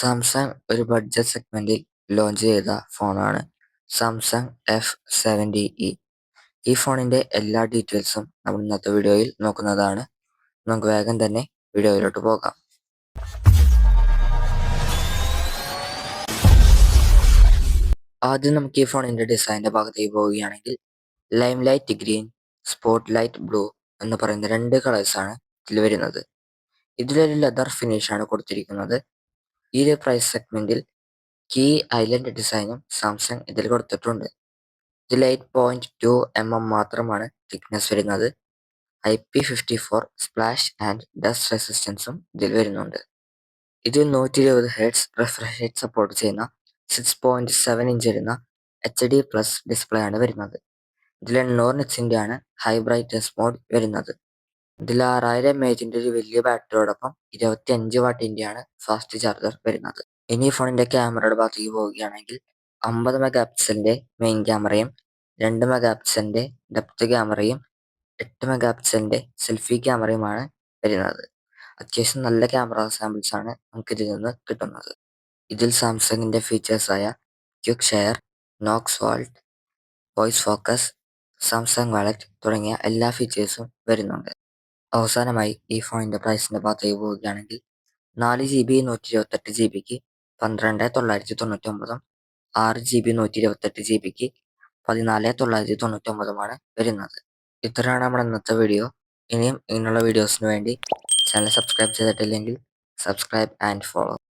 Samsung ഒരു budget സെഗ്മെന്റിൽ launch ചെയ്ത ഫോണാണ് സാംസങ് F70e. ഈ ഫോണിന്റെ എല്ലാ ഡീറ്റെയിൽസും നമ്മൾ ഇന്നത്തെ വീഡിയോയിൽ നോക്കുന്നതാണ്. നമുക്ക് വേഗം തന്നെ വീഡിയോയിലോട്ട് പോകാം. ആദ്യം നമുക്ക് ഈ ഫോണിന്റെ ഡിസൈനിന്റെ ഭാഗത്തേക്ക് പോവുകയാണെങ്കിൽ lime light green, spot light blue എന്ന് പറയുന്ന രണ്ട് കളേഴ്സാണ് ഇതിൽ വരുന്നത്. ഇതിലൊരു ലെതർ ഫിനിഷാണ് കൊടുത്തിരിക്കുന്നത്. ഈ ഒരു പ്രൈസ് സെഗ്മെന്റിൽ കീ ഐലൻഡ് ഡിസൈനും സാംസങ് ഇതിൽ കൊടുത്തിട്ടുണ്ട്. ഇതിൽ 8.2 mm മാത്രമാണ് തിക്നെസ് വരുന്നത്. IP54 സ്പ്ലാഷ് ആൻഡ് ഡസ്റ്റ് റെസിസ്റ്റൻസും ഇതിൽ വരുന്നുണ്ട്. ഇതിൽ 120 ഹെർട്സ് റിഫ്രഷ് റേറ്റ് സപ്പോർട്ട് ചെയ്യുന്ന 6.7 ഇഞ്ച് വരുന്ന HD+ ഡിസ്പ്ലേ ആണ് വരുന്നത്. ഇതിൽ 800 നിറ്റ്സിന്റെ ആണ് ഹൈ ബ്രൈറ്റ്നസ് മോഡ് വരുന്നത്. ഇതിൽ 6000 mAh ഒരു വലിയ ബാറ്ററിയോടൊപ്പം 25 വാട്ടിന്റെയാണ് ഫാസ്റ്റ് ചാർജർ വരുന്നത്. ഇനി ഫോണിന്റെ ക്യാമറയുടെ ഭാഗത്തേക്ക് പോവുകയാണെങ്കിൽ 50 മെഗാ പിക്സലിന്റെ മെയിൻ ക്യാമറയും 2 മെഗാ പിക്സലിന്റെ ഡെപ്ത് ക്യാമറയും 8 മെഗാ പിക്സലിന്റെ സെൽഫി ക്യാമറയുമാണ് വരുന്നത്. അത്യാവശ്യം നല്ല ക്യാമറ സാമ്പിൾസ് ആണ് നമുക്ക് ഇതിൽ നിന്ന് കിട്ടുന്നത്. ഇതിൽ സാംസങ്ങിന്റെ ഫീച്ചേഴ്സായ quick share, Knox vault, voice focus, Samsung wallet തുടങ്ങിയ എല്ലാ ഫീച്ചേഴ്സും വരുന്നുണ്ട്. അവസാനമായി ഈ ഫോണിന്റെ പ്രൈസിന്റെ ഭാഗത്തേക്ക് പോവുകയാണെങ്കിൽ 4GB 128GBക്ക് 12,999, 6GB 128GBക്ക് 14,999 വരുന്നത്. ഇത്രയാണ് നമ്മുടെ ഇന്നത്തെ വീഡിയോ. ഇനിയും ഇങ്ങനെയുള്ള വീഡിയോസിന് വേണ്ടി ചാനൽ സബ്സ്ക്രൈബ് ചെയ്തിട്ടില്ലെങ്കിൽ സബ്സ്ക്രൈബ് ആൻഡ് ഫോളോ.